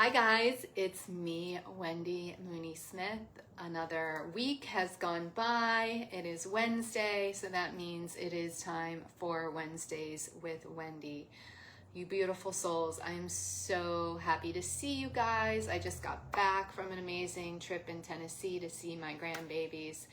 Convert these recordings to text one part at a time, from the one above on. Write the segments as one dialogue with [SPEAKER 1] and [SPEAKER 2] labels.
[SPEAKER 1] Hi guys, it's me, Wendy Mooney Smith. Another week has gone by. It is Wednesday, so that means it is time for Wednesdays with Wendy. You beautiful souls, I am so happy to see you guys. I just got back from an amazing trip in Tennessee to see my grandbabies,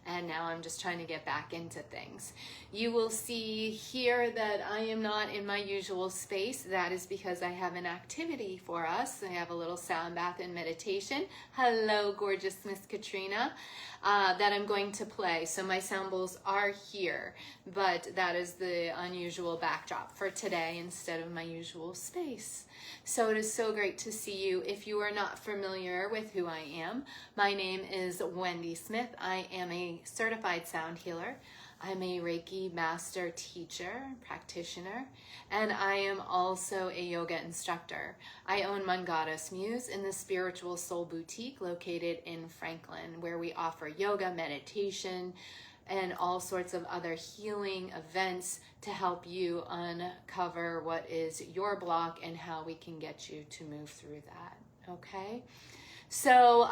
[SPEAKER 1] and now I'm just trying to get back into things. You will see here that I am not in my usual space. That is because I have an activity for us. I have a little sound bath and meditation. Hello, gorgeous Miss Katrina. That I'm going to play. So my sound bowls are here, but that is the unusual backdrop for today instead of my usual space. So it is so great to see you. If you are not familiar with who I am, my name is Wendy Smith. I am a certified sound healer. I'm a Reiki master teacher, practitioner, and I am also a yoga instructor. I own Mångata Muse in the Spiritual Soul Boutique located in Franklin, where we offer yoga, meditation, and all sorts of other healing events to help you uncover what is your block and how we can get you to move through that, okay? So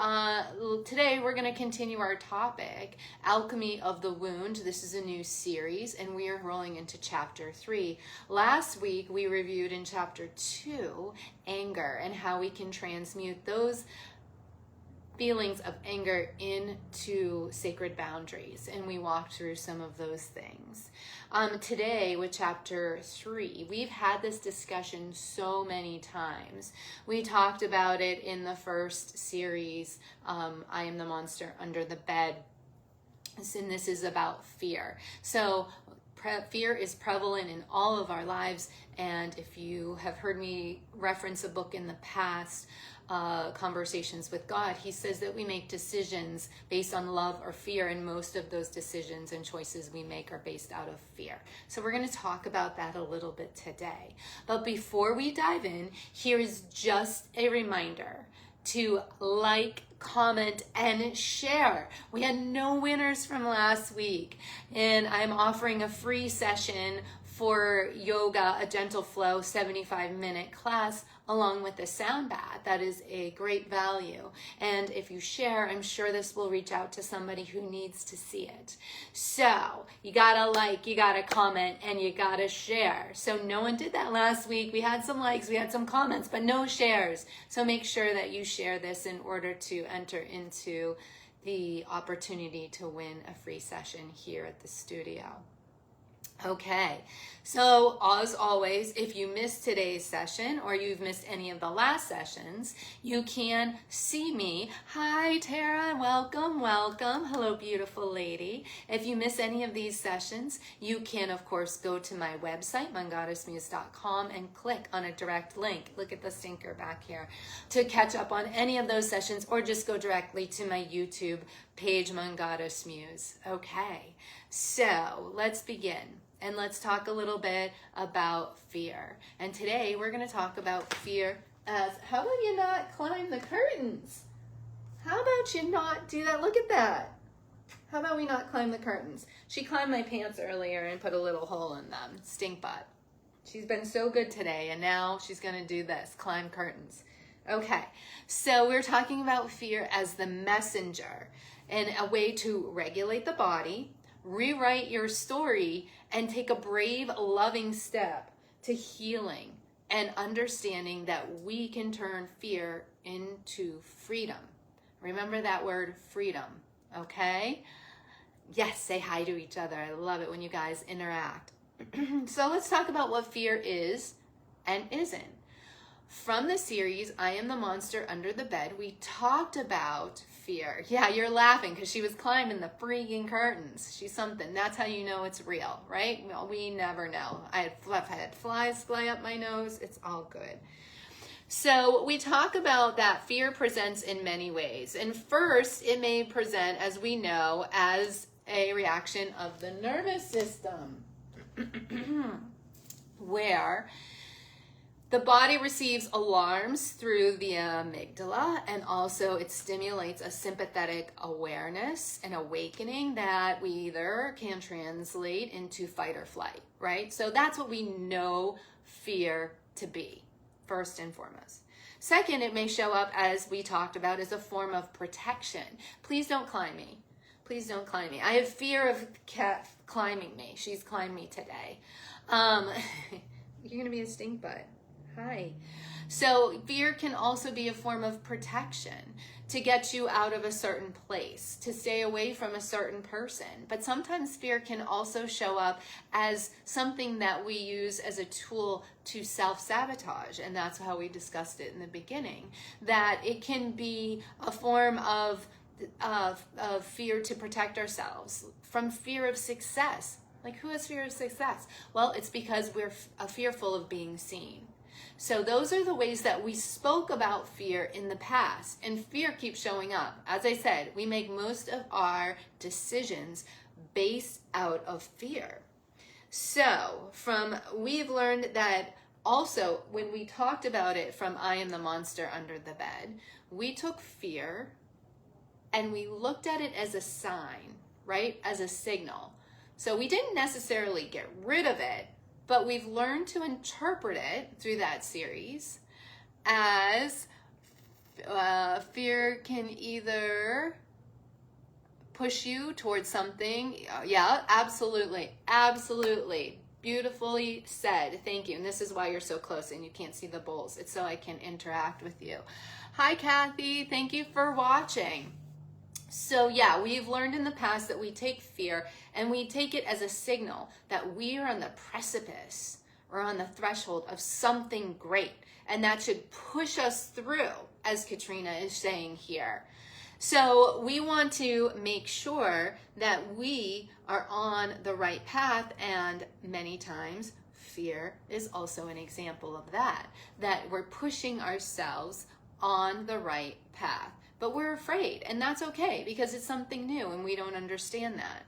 [SPEAKER 1] today we're going to continue our topic, Alchemy of the Wound. This is a new series, and we are rolling into chapter 3. Last week we reviewed in chapter 2, anger, and how we can transmute those feelings of anger into sacred boundaries, and we walked through some of those things. Today with chapter 3, we've had this discussion so many times. We talked about it in the first series, I Am the Monster Under the Bed, and this is about fear. So fear is prevalent in all of our lives, and if you have heard me reference a book in the past, Conversations with God, he says that we make decisions based on love or fear, and most of those decisions and choices we make are based out of fear. So we're going to talk about that a little bit today. But before we dive in, here's just a reminder to like, comment, and share. We had no winners from last week, and I'm offering a free session for yoga, a gentle flow 75-minute class along with the sound bath. That is a great value. And if you share, I'm sure this will reach out to somebody who needs to see it. So you gotta like, you gotta comment, and you gotta share. So no one did that last week. We had some likes, we had some comments, but no shares. So make sure that you share this in order to enter into the opportunity to win a free session here at the studio. Okay, so as always, if you missed today's session or you've missed any of the last sessions, you can see me. Hi, Tara, welcome, welcome. Hello, beautiful lady. If you miss any of these sessions, you can, of course, go to my website, mångata.com, and click on a direct link. Look at the stinker back here to catch up on any of those sessions, or just go directly to my YouTube page, Mångata Muse. Okay, so let's begin. And let's talk a little bit about fear. And today we're going to talk about fear as, how about you not climb the curtains? How about you not do that? Look at that. How about we not climb the curtains? She climbed my pants earlier and put a little hole in them. Stink butt. She's been so good today, and now she's going to do this, climb curtains. Okay, so we're talking about fear as the messenger and a way to regulate the body, rewrite your story, and take a brave, loving step to healing and understanding that we can turn fear into freedom. Remember that word, freedom, okay? Yes, say hi to each other. I love it when you guys interact. So let's talk about what fear is and isn't. From the series, I Am the Monster Under the Bed, we talked about fear. Yeah, you're laughing because she was climbing the freaking curtains. She's something. That's how you know it's real, right? Well, we never know. I've had flies fly up my nose. It's all good. So we talk about that fear presents in many ways. And first, it may present, as we know, as a reaction of the nervous system, where the body receives alarms through the amygdala, and also it stimulates a sympathetic awareness and awakening that we either can translate into fight or flight, right? So that's what we know fear to be. first and foremost. Second, it may show up, as we talked about, as a form of protection. Please don't climb me. Please don't climb me. I have fear of cat climbing me. She's climbed me today. You're going to be a stink butt. Hi. So fear can also be a form of protection to get you out of a certain place, to stay away from a certain person. But sometimes fear can also show up as something that we use as a tool to self-sabotage. And that's how we discussed it in the beginning, that it can be a form of fear to protect ourselves from fear of success. Like, who has fear of success? Well, it's because we're fearful of being seen. So those are the ways that we spoke about fear in the past, and fear keeps showing up. As I said, we make most of our decisions based out of fear. So we've learned that also when we talked about it from I am the monster under the bed, we took fear and we looked at it as a sign, right? As a signal. So we didn't necessarily get rid of it, but we've learned to interpret it through that series as fear can either push you towards something. Yeah, absolutely. Absolutely. Beautifully said. Thank you. And this is why you're so close and you can't see the bowls. It's so I can interact with you. Hi, Kathy. Thank you for watching. So yeah, we've learned in the past that we take fear and we take it as a signal that we are on the precipice or on the threshold of something great. And that should push us through, as Katrina is saying here. So we want to make sure that we are on the right path, and many times fear is also an example of that we're pushing ourselves on the right path. But we're afraid, and that's okay because it's something new and we don't understand that.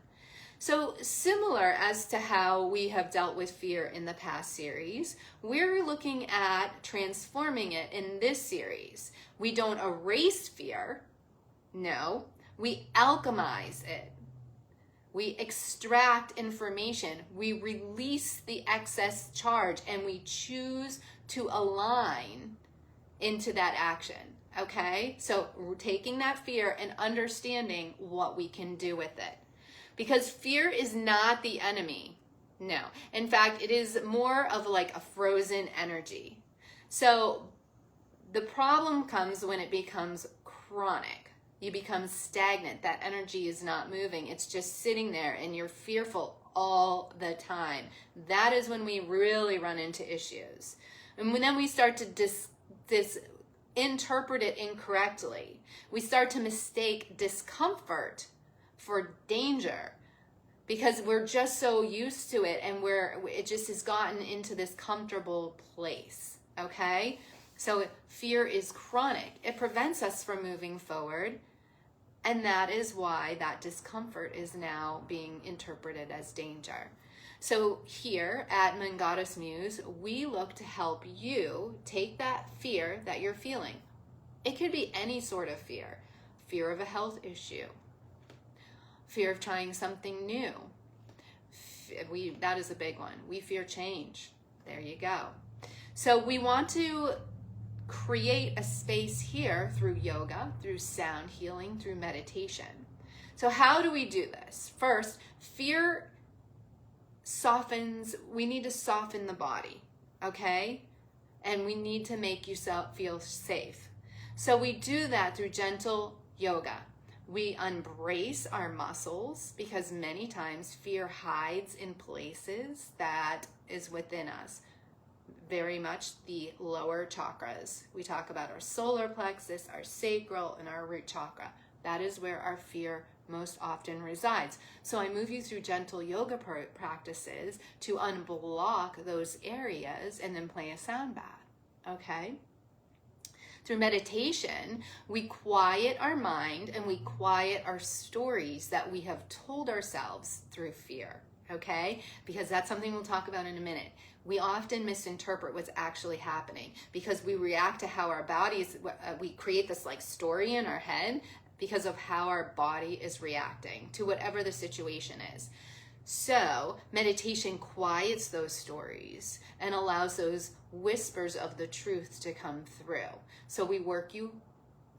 [SPEAKER 1] So similar as to how we have dealt with fear in the past series, we're looking at transforming it in this series. We don't erase fear. No, we alchemize it. We extract information. We release the excess charge and we choose to align into that action. Okay, so we're taking that fear and understanding what we can do with it. Because fear is not the enemy. No. In fact, it is more of like a frozen energy. So the problem comes when it becomes chronic. You become stagnant. That energy is not moving. It's just sitting there and you're fearful all the time. That is when we really run into issues. And then we start to interpret it incorrectly. We start to mistake discomfort for danger because we're just so used to it and it just has gotten into this comfortable place. Okay? So fear is chronic. It prevents us from moving forward, and that is why that discomfort is now being interpreted as danger. So here at Mångata's Muse, we look to help you take that fear that you're feeling. It could be any sort of fear. Fear of a health issue. Fear of trying something new. That is a big one. We fear change. There you go. So we want to create a space here through yoga, through sound healing, through meditation. So how do we do this? First, fear softens. We need to soften the body, okay? And we need to make yourself feel safe. So we do that through gentle yoga. We embrace our muscles because many times fear hides in places that is within us. Very much the lower chakras. We talk about our solar plexus, our sacral, and our root chakra. That is where our fear most often resides. So I move you through gentle yoga practices to unblock those areas and then play a sound bath, okay? Through meditation, we quiet our mind and we quiet our stories that we have told ourselves through fear, okay? Because that's something we'll talk about in a minute. We often misinterpret what's actually happening because we react to how our bodies, we create this like story in our head because of how our body is reacting to whatever the situation is. So meditation quiets those stories and allows those whispers of the truth to come through. So we work you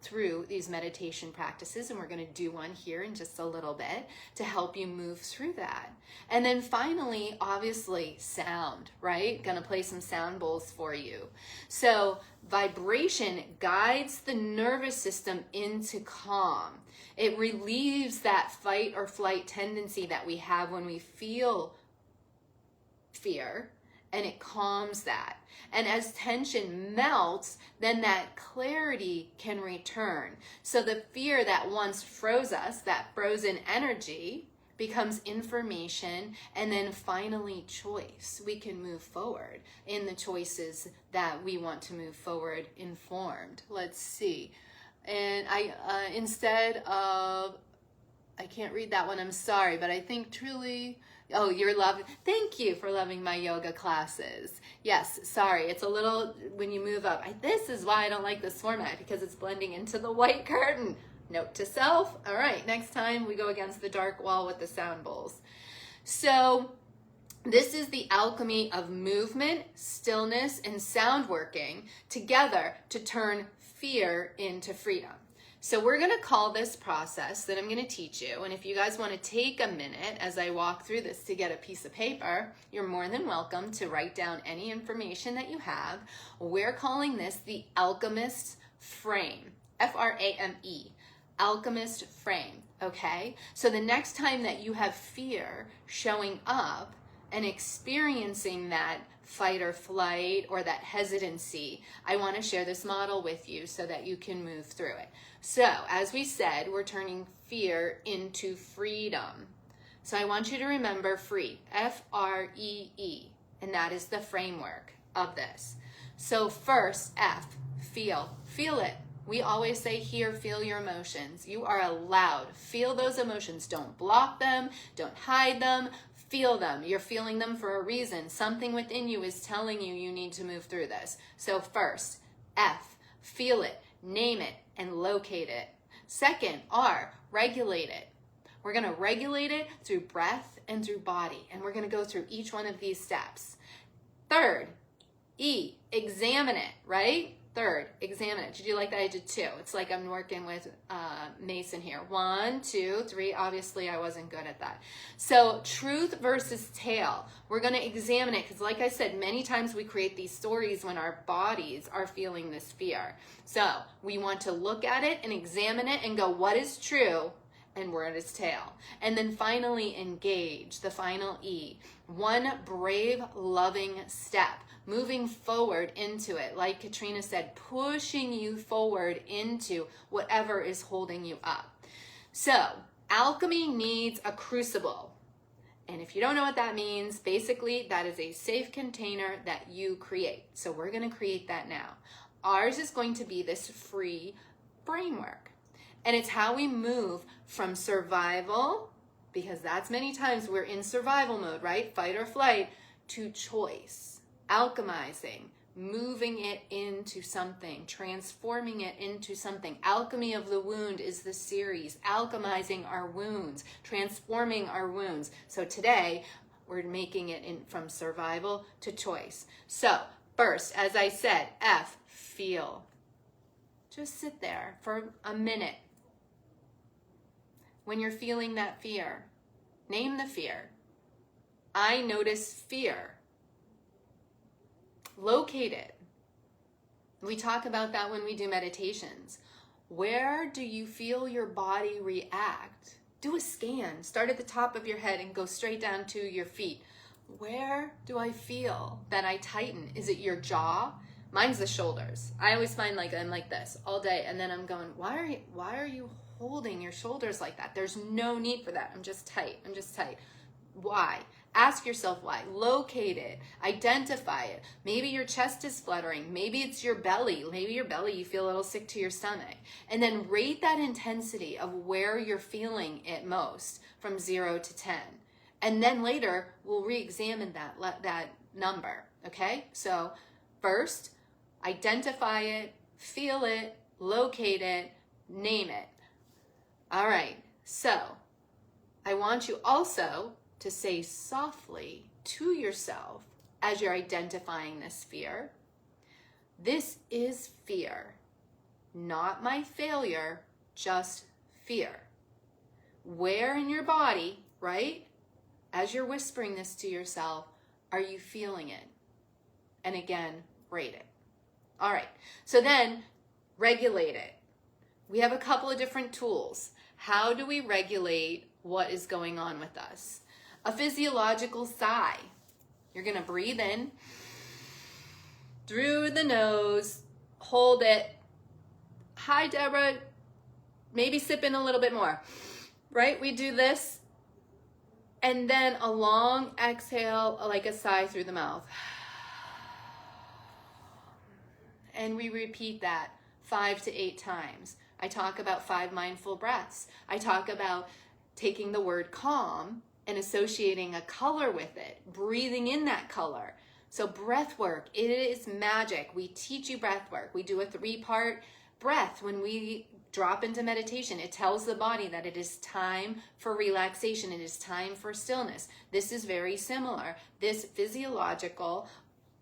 [SPEAKER 1] through these meditation practices, and we're going to do one here in just a little bit to help you move through that. And then finally, obviously, sound, right? Going to play some sound bowls for you. So vibration guides the nervous system into calm. It relieves that fight or flight tendency that we have when we feel fear, and it calms that. And as tension melts, then that clarity can return. So the fear that once froze us, that frozen energy, becomes information, and then finally choice. We can move forward in the choices that we want to move forward informed. Let's see. And instead of, I can't read that one, I'm sorry, but I think truly, oh, you're loving, thank you for loving my yoga classes. Yes, sorry, it's a little, when you move up, this is why I don't like this format, because it's blending into the white curtain. Note to self. All right, next time we go against the dark wall with the sound bowls. So this is the alchemy of movement, stillness, and sound working together to turn fear into freedom. So we're going to call this process that I'm going to teach you, and if you guys want to take a minute as I walk through this to get a piece of paper, you're more than welcome to write down any information that you have. We're calling this the alchemist frame, F-R-A-M-E, alchemist frame, okay? So the next time that you have fear showing up and experiencing that fight or flight or that hesitancy, I want to share this model with you so that you can move through it. So as we said, we're turning fear into freedom. So I want you to remember free, F-R-E-E, and that is the framework of this. So first, F, feel it. We always say here, feel your emotions. You are allowed. Feel those emotions. Don't block them. Don't hide them. Feel them. You're feeling them for a reason. Something within you is telling you you need to move through this. So first, F, feel it, name it, and locate it. Second, R, regulate it. We're going to regulate it through breath and through body, and we're going to go through each one of these steps. Third, E, examine it, right? Third, examine it. Did you like that? I did two. It's like I'm working with Mason here. 1, 2, 3. Obviously, I wasn't good at that. So truth versus tale. We're going to examine it because like I said, many times we create these stories when our bodies are feeling this fear. So we want to look at it and examine it and go, what is true and where is tale? And then finally, engage, the final E. One brave, loving step. Moving forward into it, like Katrina said, pushing you forward into whatever is holding you up. So, alchemy needs a crucible. And if you don't know what that means, basically that is a safe container that you create. So we're going to create that now. Ours is going to be this free framework. And it's how we move from survival, because that's many times we're in survival mode, right? Fight or flight, to choice. Alchemizing, moving it into something, transforming it into something. Alchemy of the Wound is the series, alchemizing our wounds, transforming our wounds. So today, we're making it from survival to choice. So first, as I said, F, feel. Just sit there for a minute. When you're feeling that fear, name the fear. I notice fear. Locate it. We talk about that when we do meditations. Where do you feel your body react? Do a scan. Start at the top of your head and go straight down to your feet. Where do I feel that I tighten? Is it your jaw? Mine's the shoulders. I always find like I'm like this all day, and then I'm going, why are you holding your shoulders like that? There's no need for that. I'm just tight. Why? Ask yourself why. Locate it. Identify it. Maybe your chest is fluttering. Maybe it's your belly. Maybe your belly, you feel a little sick to your stomach. And then rate that intensity of where you're feeling it most from 0 to 10. And then later, we'll re-examine that number, okay? So first, identify it, feel it, locate it, name it. All right, so I want you also to say softly to yourself as you're identifying this fear, this is fear, not my failure, just fear. Where in your body, right, as you're whispering this to yourself, are you feeling it? And again, rate it. All right, so then regulate it. We have a couple of different tools. How do we regulate what is going on with us? A physiological sigh. You're gonna breathe in through the nose, hold it. Hi, Deborah. Maybe sip in a little bit more, right? We do this, and then a long exhale, like a sigh through the mouth. And we repeat that 5 to 8 times. I talk about 5 mindful breaths. I talk about taking the word calm and associating a color with it, breathing in that color. So breath work, it is magic. We teach you breath work. We do a 3-part breath when we drop into meditation. It tells the body that it is time for relaxation. It is time for stillness. This is very similar. This physiological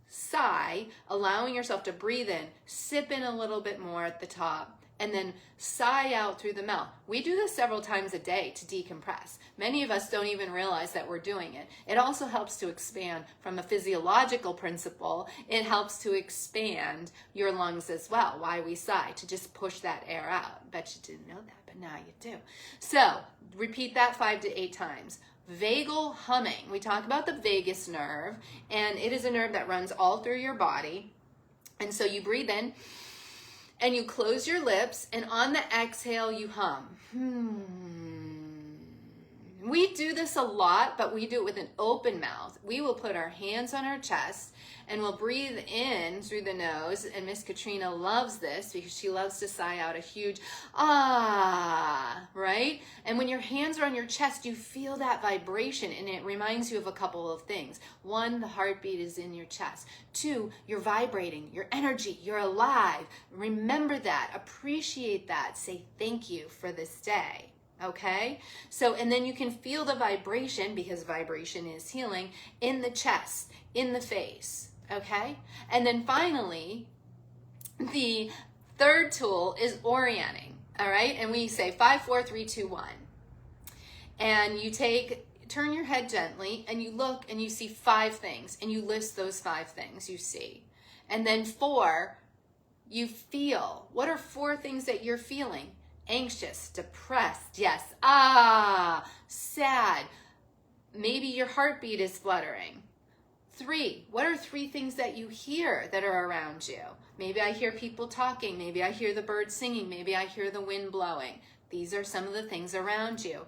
[SPEAKER 1] sigh, allowing yourself to breathe in, sip in a little bit more at the top, and then sigh out through the mouth. We do this several times a day to decompress. Many of us don't even realize that we're doing it. It also helps to expand from a physiological principle. It helps to expand your lungs as well. Why we sigh, to just push that air out. Bet you didn't know that, but now you do. So repeat that 5 to 8 times. Vagal humming. We talk about the vagus nerve, and it is a nerve that runs all through your body. And so you breathe in, and you close your lips, and on the exhale, you hum. We do this a lot, but we do it with an open mouth. We will put our hands on our chest, and we'll breathe in through the nose, and Miss Katrina loves this because she loves to sigh out a huge ah, right? And when your hands are on your chest, you feel that vibration, and it reminds you of a couple of things. 1, the heartbeat is in your chest. 2, you're vibrating, your energy, you're alive. Remember that, appreciate that, say thank you for this day. Okay, so, and then you can feel the vibration, because vibration is healing, in the chest, in the face. Okay, and then finally, the third tool is orienting. All right, and we say 5, 4, 3, 2, 1, and you turn your head gently, and you look and you see 5 things, and you list those 5 things you see, and then 4, you feel. What are 4 things that you're feeling? Anxious, depressed, yes, sad, maybe your heartbeat is fluttering. 3, what are 3 things that you hear that are around you? Maybe I hear people talking, maybe I hear the birds singing, maybe I hear the wind blowing. These are some of the things around you.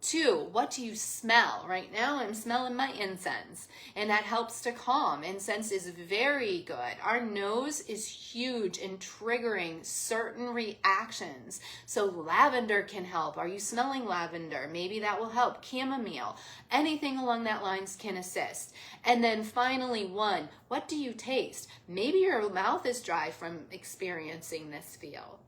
[SPEAKER 1] 2, what do you smell? Right now I'm smelling my incense, and that helps to calm. Incense is very good. Our nose is huge in triggering certain reactions. So lavender can help. Are you smelling lavender? Maybe that will help. Chamomile, anything along that lines can assist. And then finally 1, what do you taste? Maybe your mouth is dry from experiencing this feel.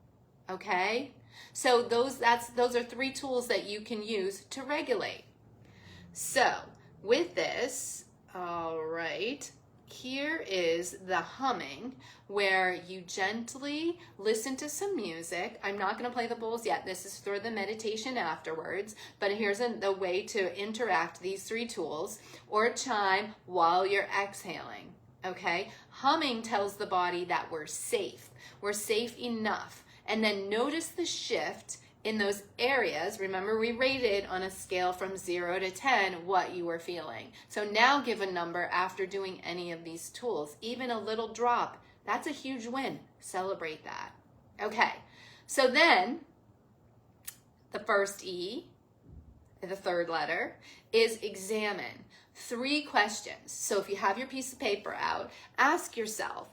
[SPEAKER 1] Okay? So those are 3 tools that you can use to regulate. So with this, all right, here is the humming, where you gently listen to some music. I'm not going to play the bowls yet. This is for the meditation afterwards, but here's the way to interact these 3 tools, or chime while you're exhaling. Okay, humming tells the body that we're safe enough. And then notice the shift in those areas. Remember, we rated on a scale from 0 to 10 what you were feeling. So now give a number after doing any of these tools. Even a little drop, that's a huge win. Celebrate that. Okay, so then the first E, the 3rd letter, is examine. 3 questions. So if you have your piece of paper out, ask yourself,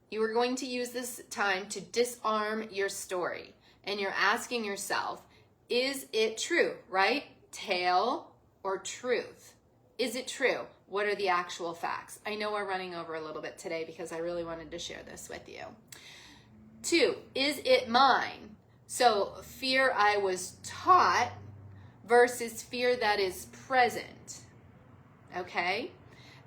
[SPEAKER 1] you are going to use this time to disarm your story. And you're asking yourself, is it true, right? Tale or truth? Is it true? What are the actual facts? I know we're running over a little bit today because I really wanted to share this with you. 2, is it mine? So fear I was taught versus fear that is present. okay?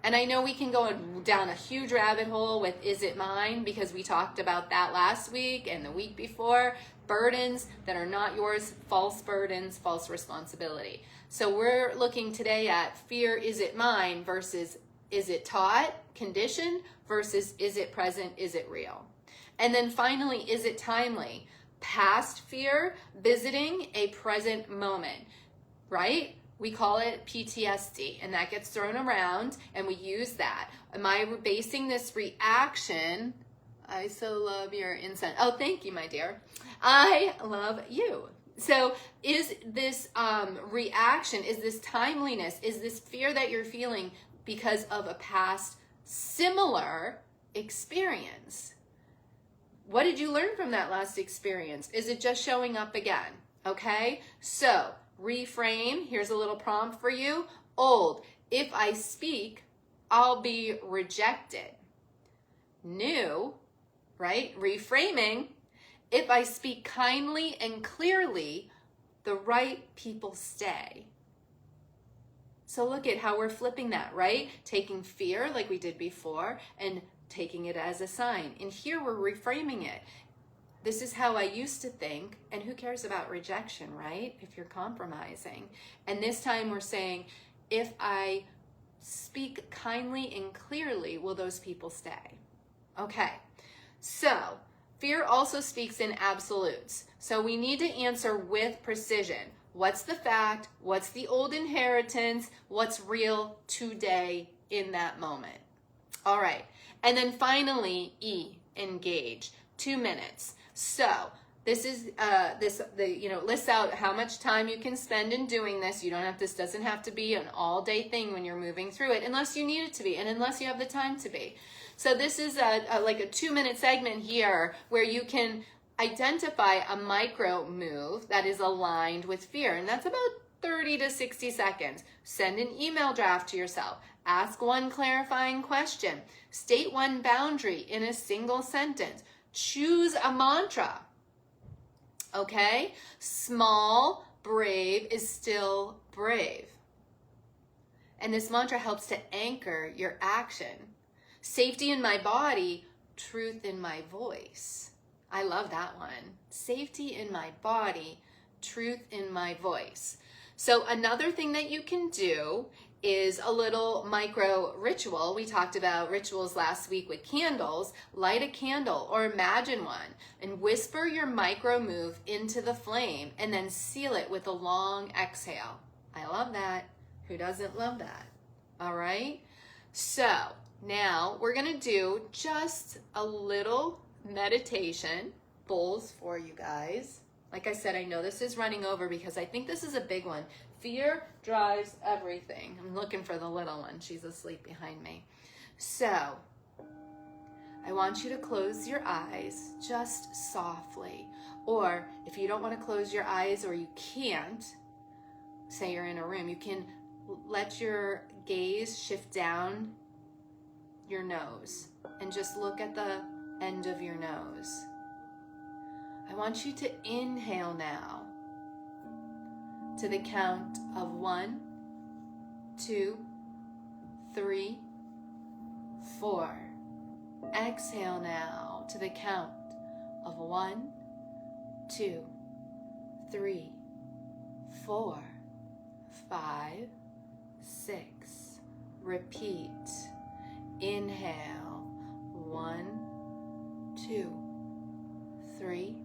[SPEAKER 1] And I know we can go down a huge rabbit hole with is it mine, because we talked about that last week and the week before. Burdens that are not yours, false burdens, false responsibility. So we're looking today at fear, is it mine, versus is it taught, conditioned, versus is it present, is it real? And then finally, is it timely? Past fear visiting a present moment, right? We call it PTSD, and that gets thrown around, and we use that. Am I basing this reaction? I so love your incense. Oh, thank you, my dear. I love you. So is this reaction, is this timeliness, is this fear that you're feeling because of a past similar experience? What did you learn from that last experience? Is it just showing up again? Okay, so reframe. Here's a little prompt for you. Old, if I speak, I'll be rejected. New, right? Reframing, if I speak kindly and clearly, the right people stay. So look at how we're flipping that, right? Taking fear like we did before and taking it as a sign. And here we're reframing it. This is how I used to think, and who cares about rejection, right? If you're compromising. And this time we're saying, if I speak kindly and clearly, will those people stay? Okay, so fear also speaks in absolutes. So we need to answer with precision. What's the fact? What's the old inheritance? What's real today in that moment? All right, and then finally, E, engage. 2 minutes. So this is lists out how much time you can spend in doing this. You don't have, this doesn't have to be an all-day thing when you're moving through it, unless you need it to be, and unless you have the time to be. So this is like a 2-minute segment here where you can identify a micro move that is aligned with fear, and that's about 30 to 60 seconds. Send an email draft to yourself. Ask one clarifying question. State one boundary in a single sentence. Choose a mantra. Okay? Small, brave is still brave. And this mantra helps to anchor your action. Safety in my body, truth in my voice. I love that one. Safety in my body, truth in my voice. So another thing that you can do is a little micro ritual. We talked about rituals last week with candles. Light a candle or imagine one and whisper your micro move into the flame and then seal it with a long exhale. I love that. Who doesn't love that? All right. So now we're going to do just a little meditation bowls for you guys. Like I said, I know this is running over because I think this is a big one. Fear drives everything. I'm looking for the little one. She's asleep behind me. So I want you to close your eyes just softly. Or if you don't want to close your eyes or you can't, say you're in a room, you can let your gaze shift down your nose and just look at the end of your nose. I want you to inhale now to the count of 1, 2, 3, 4. Exhale now to the count of 1, 2, 3, 4, 5, 6. Repeat. Inhale. 1, 2, 3,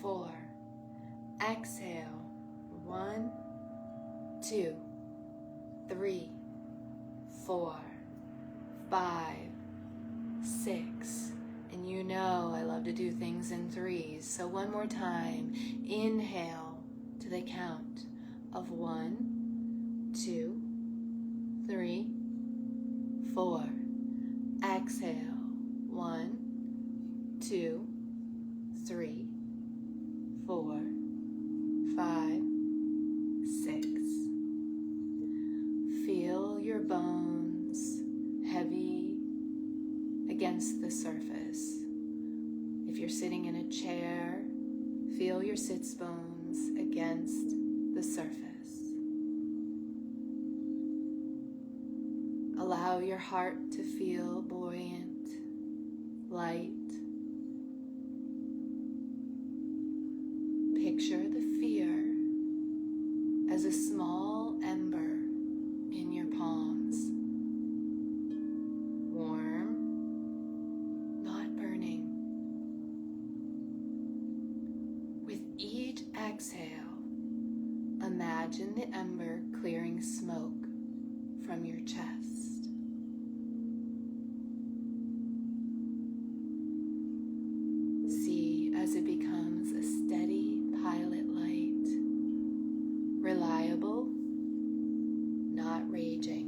[SPEAKER 1] 4. Exhale. 1, 2, 3, 4, 5, 6. And you know I love to do things in threes. So one more time. Inhale to the count of 1, 2, 3, 4. Exhale. 1, 2, 3, 4, 5, 6. Feel your bones heavy against the surface. If you're sitting in a chair, feel your sits bones against the surface. Allow your heart to feel buoyant, light. Picture the fear as a small ember in your palms. Warm, not burning. With each exhale, imagine the ember clearing smoke from your chest. See as it becomes a steady pilot light, reliable, not raging.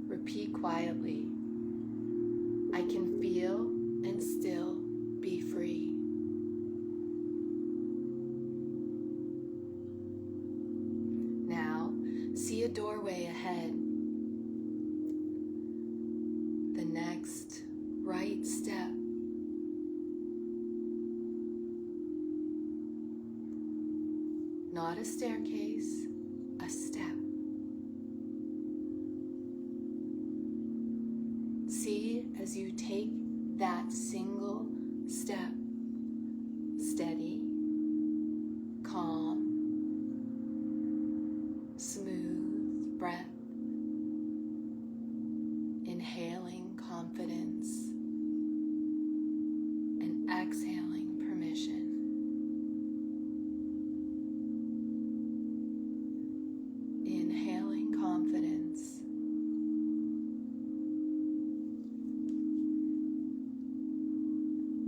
[SPEAKER 1] Repeat quietly, I can feel and still be free. Now, see a doorway ahead. The next right step. Not a staircase, a step. See as you take that single step, steady, calm, smooth breath, inhaling confidence and exhaling permission. Inhaling confidence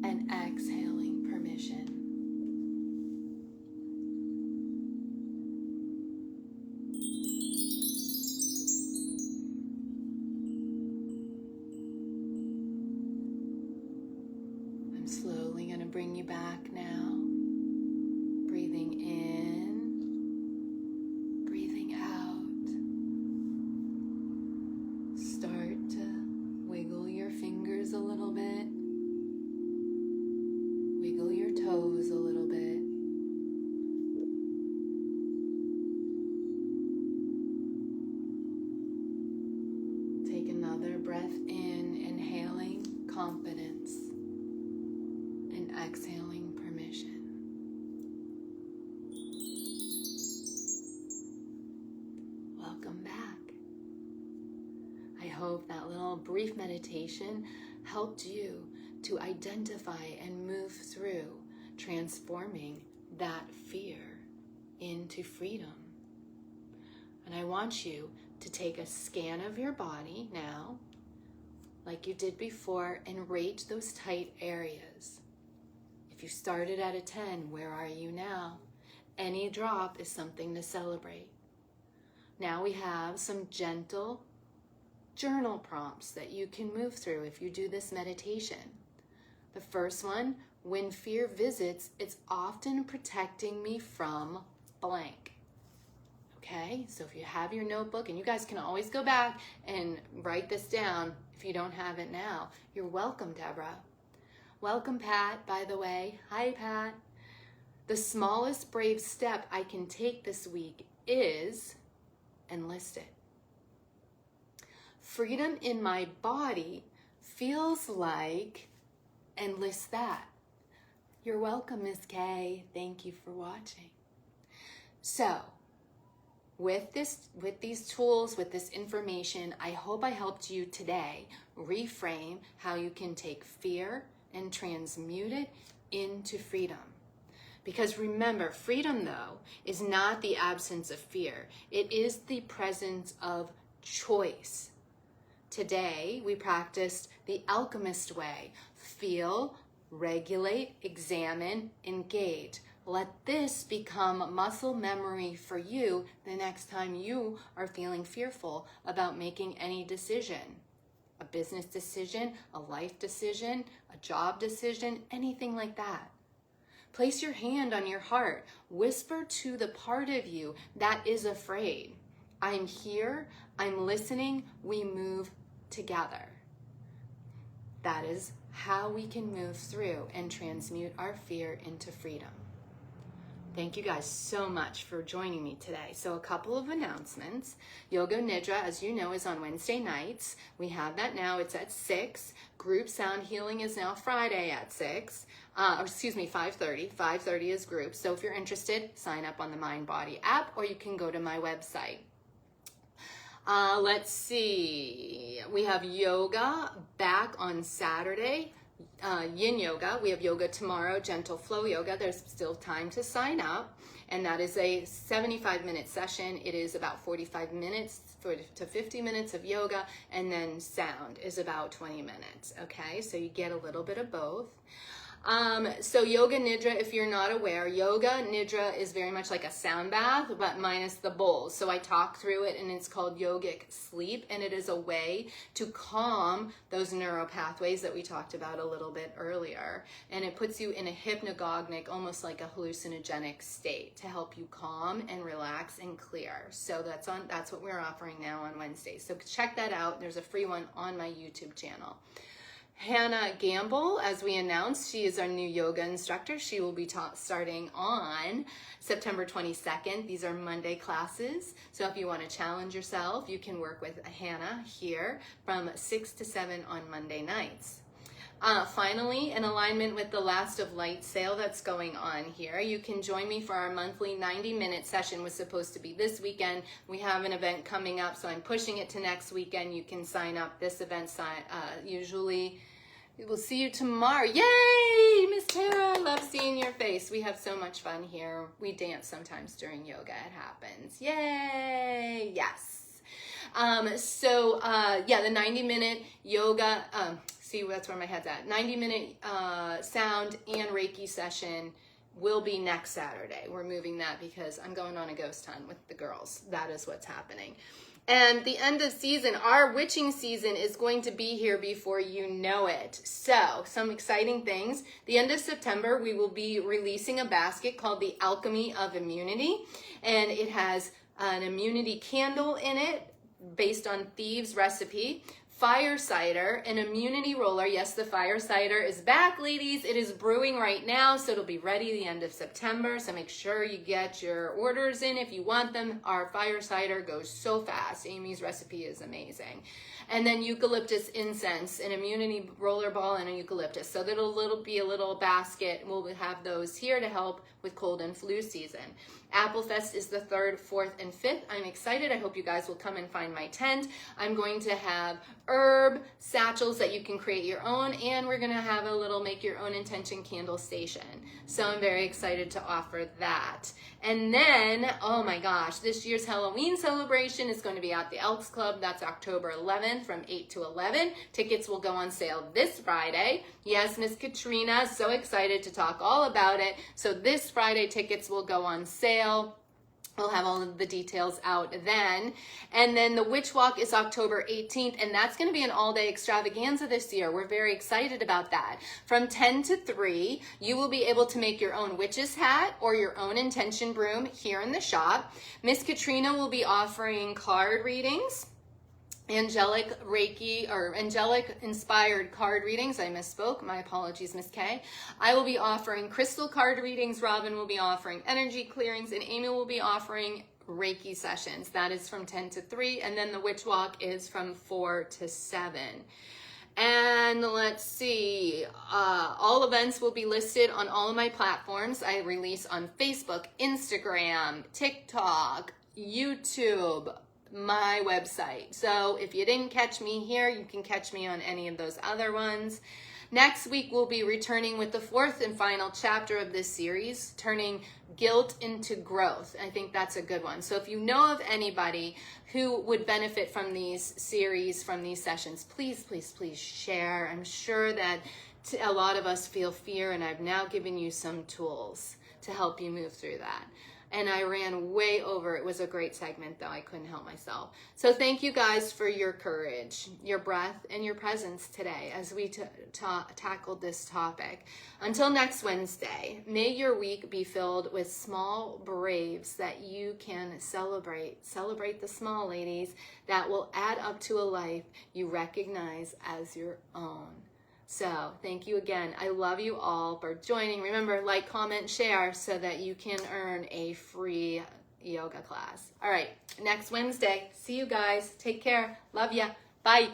[SPEAKER 1] and exhaling permission. I'm slowly going to bring you back now. Breathing in, breathing out. Start to wiggle your fingers a little bit. Wiggle your toes a little bit. Take another breath in, inhaling confidence and exhaling permission. Welcome back. I hope that little brief meditation helped you to identify and move through transforming that fear into freedom. And I want you to take a scan of your body now, like you did before, and rate those tight areas. If you started at a 10, where are you now? Any drop is something to celebrate. Now we have some gentle journal prompts that you can move through if you do this meditation. The first one, when fear visits, it's often protecting me from blank. Okay, so if you have your notebook, and you guys can always go back and write this down if you don't have it now. You're welcome, Deborah. Welcome, Pat, by the way. Hi, Pat. The smallest brave step I can take this week is, and list it. Freedom in my body feels like, and list that. You're welcome, Miss Kay. Thank you for watching. So, with these tools, with this information, I hope I helped you today reframe how you can take fear and transmute it into freedom. Because remember, freedom, though, is not the absence of fear. It is the presence of choice. Today, we practiced the alchemist way. Feel, regulate, examine, engage. Let this become muscle memory for you the next time you are feeling fearful about making any decision. A business decision, a life decision, a job decision, anything like that. Place your hand on your heart. Whisper to the part of you that is afraid. I'm here, I'm listening, we move together. That is how we can move through and transmute our fear into freedom. Thank you guys so much for joining me today. So a couple of announcements. Yoga Nidra, as you know, is on Wednesday nights. We have that now. It's at 6. Group Sound Healing is now Friday at 6. 5:30. 5:30 is group. So if you're interested, sign up on the Mind Body app, or you can go to my website. Let's see. We have yoga back on Saturday. Yin yoga. We have yoga tomorrow, gentle flow yoga. There's still time to sign up, and that is a 75-minute session. It is about 45 minutes to 50 minutes of yoga, and then sound is about 20 minutes. Okay, so you get a little bit of both. So Yoga Nidra, if you're not aware, Yoga Nidra is very much like a sound bath, but minus the bowls. So I talk through it, and it's called yogic sleep, and it is a way to calm those neural pathways that we talked about a little bit earlier. And it puts you in a hypnagogic, almost like a hallucinogenic state to help you calm and relax and clear. So that's what we're offering now on Wednesday. So check that out. There's a free one on my YouTube channel. Hannah Gamble, as we announced, she is our new yoga instructor. She will be starting on September 22nd. These are Monday classes. So if you want to challenge yourself, you can work with Hannah here from 6 to 7 on Monday nights. Finally, in alignment with the Last of Light sale that's going on here, you can join me for our monthly 90-minute session. Was supposed to be this weekend. We have an event coming up, so I'm pushing it to next weekend. You can sign up. This event usually, we'll see you tomorrow. Yay, Miss Tara, I love seeing your face. We have so much fun here. We dance sometimes during yoga. It happens. Yay, yes. The 90-minute yoga, see, that's where my head's at. 90-minute sound and Reiki session will be next Saturday. We're moving that because I'm going on a ghost hunt with the girls. That is what's happening. And the end of season, our witching season is going to be here before you know it. So, some exciting things. The end of September, we will be releasing a basket called the Alchemy of Immunity. And it has an immunity candle in it based on Thieves' recipe. Fire cider, an immunity roller. Yes, the fire cider is back, ladies. It is brewing right now, so it'll be ready the end of September. So make sure you get your orders in if you want them. Our fire cider goes so fast. Amy's recipe is amazing. And then eucalyptus incense, an immunity roller ball, and a eucalyptus. So that'll be a little basket. We'll have those here to help with cold and flu season. Applefest is the 3rd, 4th, and 5th. I'm excited. I hope you guys will come and find my tent. I'm going to have herb satchels that you can create your own, and we're going to have a little make your own intention candle station. So I'm very excited to offer that. And then, oh my gosh, this year's Halloween celebration is going to be at the Elks Club. That's October 11th from 8 to 11. Tickets will go on sale this Friday. Yes, Miss Katrina, so excited to talk all about it. So this Friday, tickets will go on sale. We'll have all of the details out then. And then the Witch Walk is October 18th, and that's going to be an all-day extravaganza this year. We're very excited about that. From 10 to 3, you will be able to make your own witch's hat or your own intention broom here in the shop. Miss Katrina will be offering card readings, angelic Reiki or angelic inspired card readings. I misspoke. My apologies, Miss K. I will be offering crystal card readings. Robin will be offering energy clearings, and Amy will be offering Reiki sessions. That is from 10 to 3, and then the Witch Walk is from 4 to 7. And let's see, all events will be listed on all of my platforms. I release on Facebook, Instagram, TikTok, YouTube, my website. So if you didn't catch me here, you can catch me on any of those other ones. Next week, we'll be returning with the 4th and final chapter of this series, turning guilt into growth. I think that's a good one. So if you know of anybody who would benefit from these series, from these sessions, please, please, please share. I'm sure that a lot of us feel fear, and I've now given you some tools to help you move through that. And I ran way over. It was a great segment, though. I couldn't help myself. So thank you guys for your courage, your breath, and your presence today as we tackled this topic. Until next Wednesday, may your week be filled with small braves that you can celebrate. Celebrate the small, ladies, that will add up to a life you recognize as your own. So thank you again. I love you all for joining. Remember, like, comment, share so that you can earn a free yoga class. All right, next Wednesday. See you guys. Take care. Love ya. Bye.